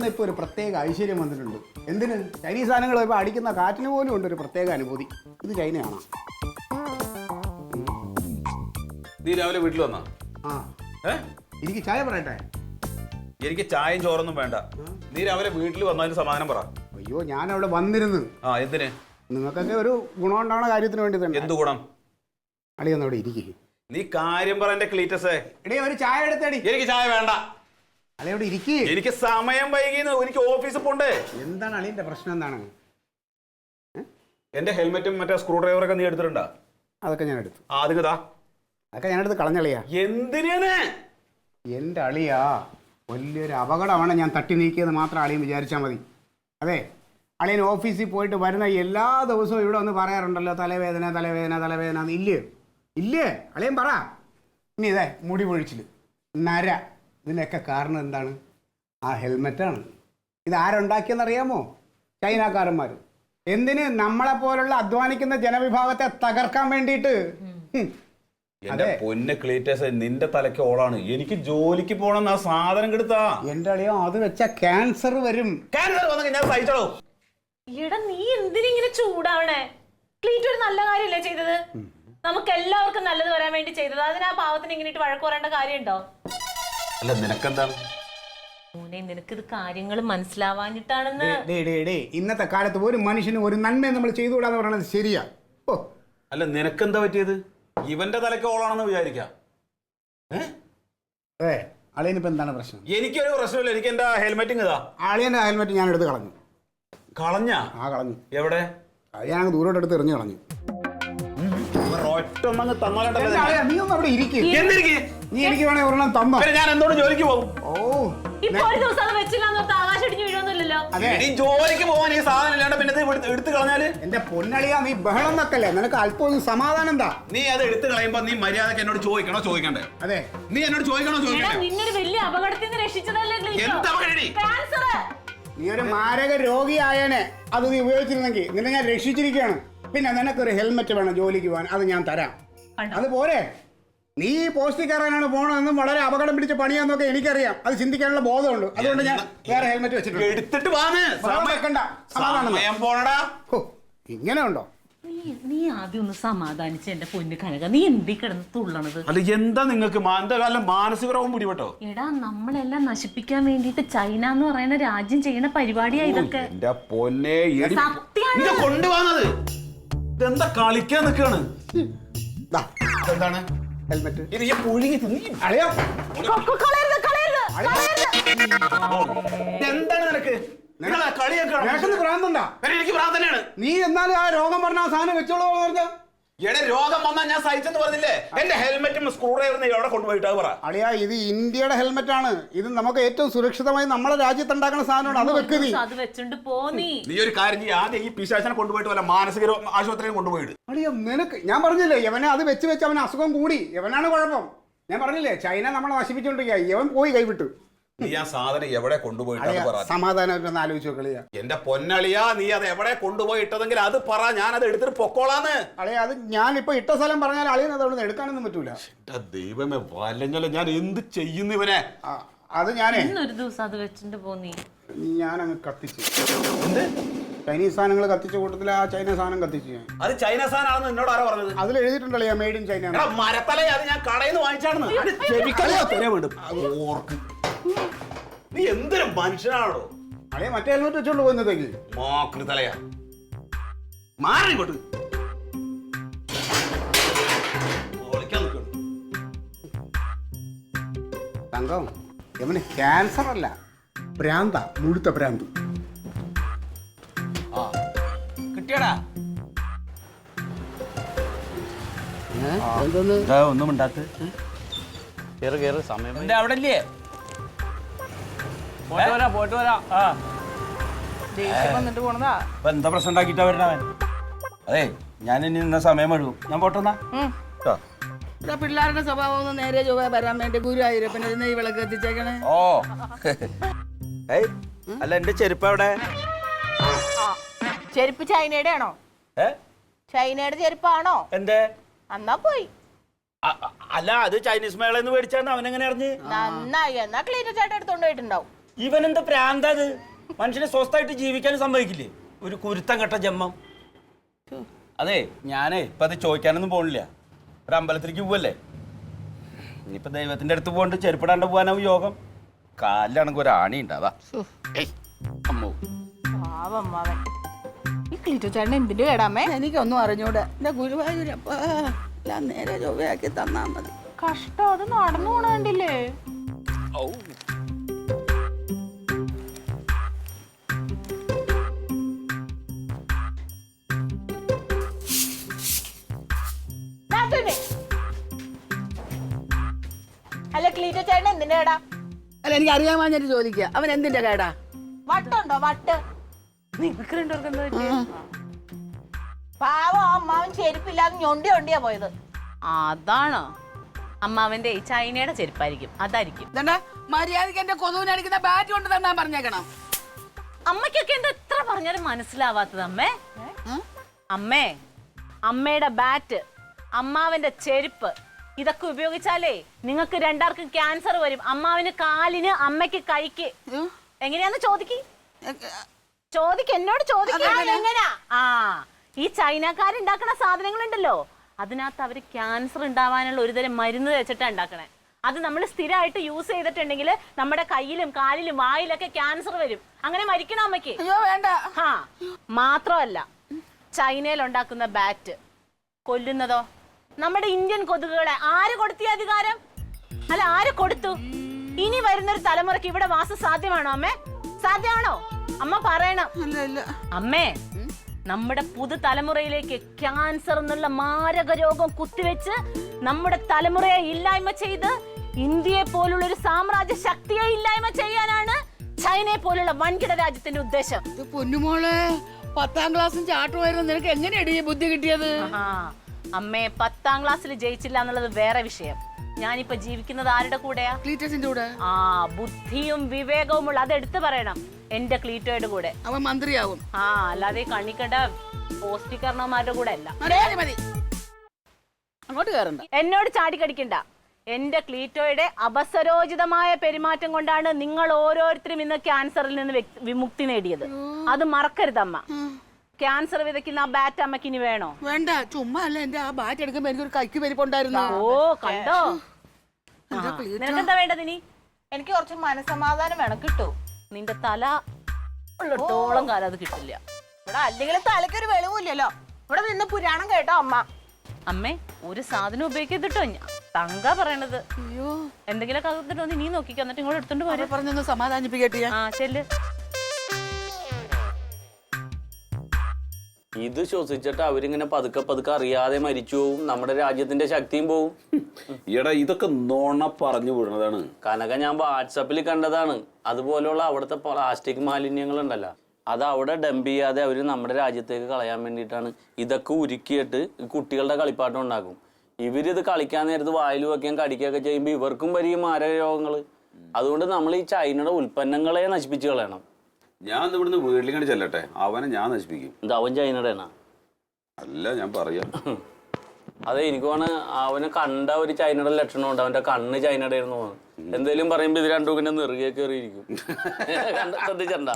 ഇപ്പോൾ ഒരു പ്രത്യേക ഐശ്വര്യം വന്നിട്ടുണ്ട്. എന്തിന്? ചൈനീസ് സാധനങ്ങൾ ഇപ്പോൾ അടിക്കുന്ന കാറ്റിന് പോലും ഉണ്ട് ഒരു പ്രത്യേക അനുഭൂതി. ഇത് ചൈനയാണോ? നീ രാവിലെ വീട്ടിൽ വന്നാ? എനിക്ക് ചായ പറയട്ടെ. എനിക്ക് ചായയും ചോറൊന്നും വേണ്ട. നീ രാവിലെ വീട്ടിൽ വന്നതിന് സമാധാനം പറ. അയ്യോ, ഞാൻ അവിടെ വന്നിരുന്നു. എന്തിന്? നിങ്ങൾക്കൊക്കെ ഒരു ഗുണം ഉണ്ടാവുന്ന കാര്യത്തിന് വേണ്ടി തന്നെ. എന്ത് ഗുണം? അളിയൊന്നും അവിടെ ഇരിക്കും. നീ കാര്യം പറ എന്റെ ക്ലീറ്റസേ. എടേ, ഒരു ചായ എടുത്തടി. എനിക്ക് ചായ വേണ്ട. അളിയോട് ഇരിക്കേ. എനിക്ക് സമയം വൈകിന്ന്. എനിക്ക് ഓഫീസിൽ പോണ്ടേ. എന്താണ് അളിയന്റെ പ്രശ്നം? എന്താണ്? എന്റെ ഹെൽമെറ്റും മറ്റേ സ്ക്രൂ ഡ്രൈവറൊക്കെ നീ എടുത്തിട്ടുണ്ടാ? അതൊക്കെ ഞാൻ എടുത്തു. അതൊക്കെ ഞാനെടുത്ത് കളഞ്ഞളിയാ. എന്തിനാണ്? എന്റെ അളിയാ, വലിയൊരു അപകടമാണ് ഞാൻ തട്ടി നീക്കിയത് മാത്രം അളിയൻ വിചാരിച്ചാൽ മതി. അതെ, അളിയൻ ഓഫീസിൽ പോയിട്ട് വരുന്ന എല്ലാ ദിവസവും ഇവിടെ ഒന്ന് പറയാറുണ്ടല്ലോ, തലവേദന തലവേദന തലവേദന. ഇല്ലേ ഇല്ലേ അളിയൻ പറ. ഇനി ഇതേ മുടി പൊഴിച്ചിൽ, നര, ഇതിനൊക്കെ കാരണം എന്താണ്? ആ ഹെൽമെറ്റാണ്. ഇത് ആരുണ്ടാക്കിയെന്നറിയാമോ? ചൈനക്കാരന്മാർ. എന്തിന്? നമ്മളെപ്പോലുള്ള അധ്വാനിക്കുന്ന ജനവിഭാഗത്തെ തകർക്കാൻ വേണ്ടിയിട്ട്. എന്റെ പൊന്ന് ക്ലീറ്റസ്, നിന്റെ തലയ്ക്ക് ഓളാണ്. എനിക്ക് ജോലിക്ക് പോകണം. ആ സാധനം കെടുത്താ എന്റെ അളിയോ, അത് വെച്ച ക്യാൻസർ വരും. ക്യാൻസർ വന്നെങ്കിൽ ഞാൻ സഹിച്ചോ. എടാ, നീ എന്തിനിങ്ങനെ ചൂടാവണേ? ക്ലീറ്റ് ഒരു നല്ല കാര്യമല്ലേ ചെയ്തത്? നമുക്ക് എല്ലാവർക്കും നല്ലത് വരാൻ വേണ്ടി ചെയ്തത്. അതിനാ പാവത്തിന് ഇങ്ങനെ വഴക്ക് പറയേണ്ട കാര്യമുണ്ടോ? അല്ല, നിനക്കെന്താണ്? നിനക്കിത് കാര്യങ്ങൾ മനസ്സിലാവാഞ്ഞിട്ടാണെന്ന്. ഇന്നത്തെ കാലത്ത് ഒരു മനുഷ്യന് ഒരു നന്മ നമ്മൾ ചെയ്തുകൂടാന്ന് പറയണത് ശരിയാ? ഓ, അല്ല, നിനക്കെന്താ പറ്റിയത്? ഇവന്റെ തലയ്ക്ക് ഓളാണെന്ന് വിചാരിക്കാം. അളിയനിപ്പോ എന്താണ് പ്രശ്നം? എനിക്കൊരു പ്രശ്നമില്ല. എനിക്ക് എന്റെ ഹെൽമെറ്റിങ് ഇതാ. അളിയന്റെ ഹെൽമെറ്റ് ഞാൻ എടുത്ത് കളഞ്ഞു. കളഞ്ഞാ? കളഞ്ഞു. എവിടെ? ഞാൻ അങ്ങ് എടുത്ത് എറിഞ്ഞു കളഞ്ഞു. നീ ഒന്ന് അവിടെ ഇരിക്കും. നീ എനിക്ക് വേണേ ഒരെണ്ണം തന്നോ? ഞാൻ എന്തോട് ജോലിക്ക് പോകും. ജോലിക്ക് പോകാൻ ഈ സാധനം ഇല്ലാണ്ട് പിന്നെ എടുത്ത് കളഞ്ഞാല്? എന്റെ പൊന്നളിയാ, നീ ബഹളം വെക്കല്ലേ. നിനക്ക് അല്പം ഒന്ന് സമാധാനം എന്താ? നീ അത് എടുത്ത് കളയുമ്പോ നീ മര്യാദക്ക് എന്നോട് ചോദിക്കണോ ചോദിക്കണ്ടേ? അതെ, നീ എന്നോട് ചോദിക്കണോ ചോദിക്കണ്ടേ? നിന്നൊരു വലിയ അപകടത്തിൽ നിന്ന് രക്ഷിച്ചതല്ലേ? നീ ഒരു മാരക രോഗിയായേനെ അത് നീ ഉപയോഗിച്ചിരുന്നെങ്കിൽ നിന്നെ ഞാൻ രക്ഷിച്ചിരിക്കുകയാണ്. പിന്നെ നിനക്കൊരു ഹെൽമെറ്റ് വേണം ജോലിക്ക് പോകാൻ, അത് ഞാൻ തരാം. അതുപോലെ നീ പോസ്റ്റിൽ കയറാനാണ് പോകണമെന്നും വളരെ അപകടം പിടിച്ച പണിയാന്നൊക്കെ എനിക്കറിയാം. അത് ചിന്തിക്കാനുള്ള ബോധമുണ്ട്. അതുകൊണ്ട് ഞാൻ വേറെ ഹെൽമെറ്റ് വെച്ചിട്ടുണ്ട്. എടുത്തിട്ട് ഇങ്ങനെ ഉണ്ടോ? നീ ആദ്യം ഒന്ന് സമാധാനിച്ച് എന്റെ പൊന്നു കനക. നീ എന്തി കിടന്ന് തുള്ളണത്? അല്ല, എന്താ നിങ്ങൾക്ക് മാനസിക രോഗം പിടിപെട്ടോ? എടാ, നമ്മളെല്ലാം നശിപ്പിക്കാൻ വേണ്ടിട്ട് ചൈന എന്ന് പറയുന്ന രാജ്യം ചെയ്യുന്ന പരിപാടിയാ ഇതൊക്കെ. എന്റെ പൊന്നെ, സത്യാണ്. കൊണ്ടുപോകുന്നത് ഇതെന്താ കളിക്കാൻ നിൽക്കാണ്? എന്താണ് ഹെൽമെറ്റ്? ഇത് ഈ പുഴുങ്ങി അളിയോ, എന്താണ് നിനക്ക്? എനിക്ക് ഭ്രാന്ത് തന്നെയാണ്. നീ എന്നാലും ആ രോഗം പറഞ്ഞ ആ സാധനം വെച്ചോളൂ പറഞ്ഞ. എടെ, രോഗം വന്നാൽ ഞാൻ സഹിച്ചെന്ന് പറഞ്ഞില്ലേ? എന്റെ ഹെൽമെറ്റും സ്ക്രൂ ഡ്രൈവറും എവിടെ കൊണ്ടുപോയിട്ട് പറ. അളിയാ, ഇത് ഇന്ത്യയുടെ ഹെൽമെറ്റ് ആണ്. ഇത് നമുക്ക് ഏറ്റവും സുരക്ഷിതമായി നമ്മുടെ രാജ്യത്ത് ഉണ്ടാക്കുന്ന സാധനമാണ്. അത് വെക്ക്. അത് വെച്ചോണ്ട് പോന്നീ. നീ ഒരു കാര്യം ചെയ്യ്, ആദ്യം ഈ പിശാചിനെ കൊണ്ടുപോയിട്ട് വല്ല മാനസിക ആശുപത്രിയിൽ കൊണ്ടുപോയിട്ട്. അളിയാ, നിനക്ക് ഞാൻ പറഞ്ഞില്ലേ, ഇവനെ അത് വെച്ച് വെച്ച് അവന് അസുഖം കൂടി. ഇവനാണ് കുഴപ്പം. ഞാൻ പറഞ്ഞില്ലേ, ചൈന നമ്മളെ നശിപ്പിച്ചോണ്ടിരിക്കുക. ഇവൻ പോയി കൈവിട്ടു. നീ ആ സാധനം എവിടെ കൊണ്ടുപോയിട്ട് സമാധാനമായിട്ടൊന്ന് ആലോചിച്ചു കളിയാ. എന്റെ പൊന്നളിയാ, നീ അത് എവിടെ കൊണ്ടുപോയിട്ടതെങ്കിൽ അത് പറ. ഞാൻ അത് എടുത്തിട്ട് പൊക്കോളാന്ന്. അളിയാ, അത് ഞാനിപ്പോ ഇട്ട സ്ഥലം പറഞ്ഞാൽ അളിയൻ അത് അവിടെ എടുക്കാനൊന്നും പറ്റൂല. ദൈവമേ, വലഞ്ഞല്ലോ, ഞാൻ എന്ത് ചെയ്യുന്നു ഇവനെ? അത് ഞാനേ ഒരു ദിവസം അത് വെച്ചിട്ട് പോന്നീ. ഞാനങ്ങ് കത്തിച്ചു. എന്ത്? ചൈനീസ് സാധനങ്ങൾ കത്തിച്ച കൂട്ടത്തിൽ ആ ചൈന സാധനം കത്തിച്ചു ഞാൻ. അത് ചൈന സാധനമാണെന്ന് എന്നോട് ആരാ പറഞ്ഞത്? അതിൽ എഴുതിയിട്ടുണ്ടല്ലോ മെയ്ഡ് ഇൻ ചൈന. മരത്തല, അത് ഞാൻ കടയിൽ നിന്ന് വാങ്ങിച്ചാണെന്ന്. നീ എന്തൊരു മനുഷ്യനാണോ? അളിയ, മറ്റേ ഹെൽമെറ്റ് വെച്ചോണ്ട് പോകുന്നതേക്ക് മാക്രി തലയാ. മാറിക്കോട്ട് തങ്കം, ഇവന് ക്യാൻസർ അല്ല, ഭ്രാന്ത, മുഴുത്ത ഭ്രാന്ത്. കിട്ടിയടാ? ഒന്നും ഉണ്ടാക്ക്. കേറ് സമയം അവിടെ ഇല്ലേ? പോയിട്ട് വരാം. വന്നിട്ട് പോണതാ. അപ്പൊ എന്താ പ്രശ്നം ഉണ്ടാക്കിട്ടാ വരണവൻ? അതെ, ഞാൻ ഇനി നിന്ന സമയം എഴുതും. ഞാൻ പോട്ടെന്നാ. പിള്ളേരുടെ സ്വഭാവം ഒന്ന് നേരെ ചൊവ്വ വരാൻ വേണ്ടി ഗുരുവായൂരപ്പനെ നെയ് വിളക്ക് എത്തിച്ചേക്കണേ. ഓ, അല്ല, എന്റെ ചെരുപ്പ് എവിടെ? ചെരുപ്പ് ചൈനയുടെ ആണോ? ചൈനയുടെ ചെരുപ്പാണോ? എന്തേ? എന്നാ പോയി. അല്ല, അത് ചൈനീസ് മേളന്ന് മേടിച്ചാന്ന് അവനെങ്ങനെ അറിഞ്ഞ്? നന്നായി. എന്നാ ക്ലീറ്റർ ചേട്ടൻ എടുത്തോണ്ട് പോയിട്ടുണ്ടാവും. ഇവനെന്താ പ്രാന്താത്? മനുഷ്യനെ സ്വസ്ഥമായിട്ട് ജീവിക്കാനും സമ്മതിക്കില്ലേ? ഒരു കുരുത്തം കെട്ട ജന്മം. അതെ, ഞാനേ ഇപ്പൊ അത് ചോദിക്കാനൊന്നും പോണില്ല. ഒരു അമ്പലത്തിലേക്ക് പോവല്ലേ, ഇനിയിപ്പൊ ദൈവത്തിന്റെ അടുത്ത് പോകണ്ട് ചെരുപ്പിടാണ്ട് പോകാനാവും യോഗം. കാലിലാണെങ്കിൽ ഒരു ആണി ഉണ്ടാവാ. അമ്മോ, പാവമ്മാവൻ. ഈ ക്ലീറ്റോ ചേട്ടൻ എന്തിന്റെ കേടാമേ? എനിക്കൊന്നും അറിഞ്ഞൂടാ. എന്റെ ഗുരുവായൂരപ്പ എല്ലാം നേരെ ചൊവ്വയാക്കി തന്നാ മതി. കഷ്ടം, അത് നടന്നു പോണണ്ടില്ലേ? അല്ല ക്ലീറ്റോ ചേട്ടൻ എന്തിന്റെ കേടാ? അല്ല, എനിക്ക് അറിയാൻ പറഞ്ഞിട്ട് ചോദിക്കുക, അവൻ എന്തിന്റെ കേടാ? വട്ടുണ്ടോ വട്ട്? നിങ്ങൾക്ക് രണ്ടുപേർക്ക് എന്താ പറ്റിയെ? പാവം അമ്മാവൻ ചെരുപ്പില്ലാതെ ഞൊണ്ടിയാ പോയത്. അതാണോ? അമ്മാവന്റെ ചൈനയുടെ ചെരുപ്പായിരിക്കും, അതായിരിക്കും. ഇതണ്ട മര്യാദക്ക് എന്റെ കൊതുവിനടിക്കുന്ന ബാറ്റ് കൊണ്ട് തന്നാൻ പറഞ്ഞേക്കണം. അമ്മയ്ക്കൊക്കെ എന്താ എത്ര പറഞ്ഞാലും മനസ്സിലാവാത്തത് അമ്മേ? അമ്മേ, അമ്മയുടെ ബാറ്റ്, അമ്മാവന്റെ ചെരുപ്പ്, ഇതൊക്കെ ഉപയോഗിച്ചാലേ നിങ്ങൾക്ക് രണ്ടാർക്കും ക്യാൻസർ വരും. അമ്മാവിന് കാലിന്, അമ്മയ്ക്ക് കൈക്ക്. എങ്ങനെയാന്ന് ചോദിക്ക എന്നോട് ചോദിക്കാ. ആ, ഈ ചൈനക്കാരുണ്ടാക്കണ സാധനങ്ങളുണ്ടല്ലോ, അതിനകത്ത് അവര് ക്യാൻസർ ഉണ്ടാവാനുള്ള ഒരുതരം മരുന്ന് വെച്ചിട്ടാണ് ഉണ്ടാക്കണേ. അത് നമ്മൾ സ്ഥിരമായിട്ട് യൂസ് ചെയ്തിട്ടുണ്ടെങ്കിൽ നമ്മുടെ കയ്യിലും കാലിലും വായിലൊക്കെ ക്യാൻസർ വരും. അങ്ങനെ മരിക്കണം അമ്മയ്ക്ക്. അയ്യോ വേണ്ട. ആ, മാത്രമല്ല ചൈനയിൽ ഉണ്ടാക്കുന്ന ബാറ്റ് കൊല്ലുന്നതോ നമ്മുടെ ഇന്ത്യൻ കൊതുകുകളെ. ആര് കൊടുത്തി അധികാരം? അല്ല, ആര് കൊടുത്തു? ഇനി വരുന്നൊരു തലമുറയ്ക്ക് ഇവിടെ വാസം സാധ്യമാണോ അമ്മേ? സാധ്യമാണോ? അമ്മ പറയണം. അമ്മേ, നമ്മുടെ പുതുതലമുറയിലേക്ക് ക്യാൻസർ എന്നുള്ള മാരക രോഗം കുത്തിവെച്ച് നമ്മുടെ തലമുറയെ ഇല്ലായ്മ ചെയ്ത് ഇന്ത്യയെ പോലുള്ള ഒരു സാമ്രാജ്യ ശക്തിയെ ഇല്ലായ്മ ചെയ്യാനാണ് ചൈനയെ പോലുള്ള വൻകിട രാജ്യത്തിന്റെ ഉദ്ദേശം. പൊന്നുമോളെ, 10ാം ക്ലാസ്സും ചാട്ടുമായിരുന്നു, നിനക്ക് എങ്ങനെയാണ് ഈ ബുദ്ധി കിട്ടിയത്? അമ്മേ, 10ാം ക്ലാസ്സിൽ ജയിച്ചില്ല എന്നുള്ളത് വേറെ വിഷയം. ഞാനിപ്പോ ജീവിക്കുന്നത് ആരുടെ കൂടെയാ? ക്ലീറ്റസിന്റെ കൂടെ. ആ, ബുദ്ധിയും വിവേകവുമുള്ള, അത് എടുത്തു പറയണം, എന്റെ ക്ലീറ്റോയുടെ കൂടെ. അവൻ മന്ത്രിയാവും. ആ, അല്ലാതെ കണ്ണിക്കണ്ട പോസ്റ്റിക്കർണവന്മാരുടെ കൂടെ അല്ല. മതി, അങ്ങോട്ട് കയറണ്ട. എന്നോട് ചാടിക്കടിക്കണ്ട. എന്റെ ക്ലീറ്റോയുടെ അപസരോചിതമായ പെരുമാറ്റം കൊണ്ടാണ് നിങ്ങൾ ഓരോരുത്തരും ഇന്ന് ക്യാൻസറിൽ നിന്ന് വിമുക്തി നേടിയത്. അത് മറക്കരുതമ്മ. ക്യാൻസർ വിതയ്ക്കുന്ന ആ ബാറ്റ് അമ്മക്ക് ഇനി വേണോ? വേണ്ട, ചുമ്മാ അല്ല, എന്റെ ആ ബാറ്റ് എടുക്കുമ്പോ എനിക്കൊരു കൈക്ക് പരിപ്പുണ്ടായിരുന്നു. ഓ, കണ്ടോ? നിനക്കെന്താ വേണ്ടത് ഇനി? എനിക്ക് കുറച്ച് മനസ്സമാധാനം വേണം. കിട്ടൂ? നിന്റെ തല ഉള്ളിടത്തോളം കാലം അത് കിട്ടില്ല. ഇവിടെ അല്ലെങ്കിൽ തലക്കൊരു വെളിവില്ലല്ലോ. ഇവിടെ നിന്ന് പുരാണം കേട്ടോ അമ്മ. അമ്മേ, ഒരു സാധനം ഉപയോഗിക്കത്തിട്ടോ, ഞാൻ തങ്ക പറയണത്. അയ്യോ, എന്തെങ്കിലുമൊക്കെ അകത്തിട്ട് വന്ന് നീ നോക്കിക്കോ, എന്നിട്ട് ഇങ്ങോട്ട് എടുത്തോണ്ട് പോരെ. പറഞ്ഞൊന്ന് സമാധാനിപ്പിക്കട്ടെ. ആ, ചെല്ല്. ഇത് ശ്വസിച്ചിട്ട് അവരിങ്ങനെ പതുക്കെ പതുക്കെ അറിയാതെ മരിച്ചു പോവും. നമ്മുടെ രാജ്യത്തിന്റെ ശക്തിയും പോവും. എടാ, ഇതൊക്കെ നോണ പറഞ്ഞു വിടുന്നതാണ്. കനക ഞാൻ വാട്സപ്പിൽ കണ്ടതാണ്. അതുപോലെയുള്ള അവിടുത്തെ പ്ലാസ്റ്റിക് മാലിന്യങ്ങൾ ഉണ്ടല്ലോ, അത് അവിടെ ഡംപ് ചെയ്യാതെ അവർ നമ്മുടെ രാജ്യത്തേക്ക് കളയാൻ വേണ്ടിയിട്ടാണ് ഇതൊക്കെ ഉരുക്കിയിട്ട് കുട്ടികളുടെ കളിപ്പാട്ടം ഉണ്ടാക്കും. ഇവരിത് കളിക്കാൻ നേരത്ത് വായിൽ വയ്ക്കാൻ കടിക്കുകയൊക്കെ ചെയ്യുമ്പോൾ ഇവർക്കും വരും മാരക രോഗങ്ങൾ. അതുകൊണ്ട് നമ്മൾ ഈ ചൈനയുടെ ഉൽപ്പന്നങ്ങളെ നശിപ്പിച്ച് കളയണം. ഞാൻ ഇവിടുന്ന് വീട്ടിലേക്ക് ചെല്ലട്ടെ, അവനെ ഞാൻ നശിപ്പിക്കും. ഇത് അവൻ ചൈനയുടെ ആണോ? അല്ല, ഞാൻ പറയാം. അതെ, എനിക്ക് വേണം അവനെ കണ്ട ഒരു ചൈനയുടെ ലക്ഷണമുണ്ട്. അവന്റെ കണ്ണ് ചൈനയുടെ ആയിരുന്നു. എന്തേലും പറയുമ്പോ ഇത് രണ്ടും പിന്നെ നെറുകെ കയറിയിരിക്കും. ശ്രദ്ധിച്ചണ്ട.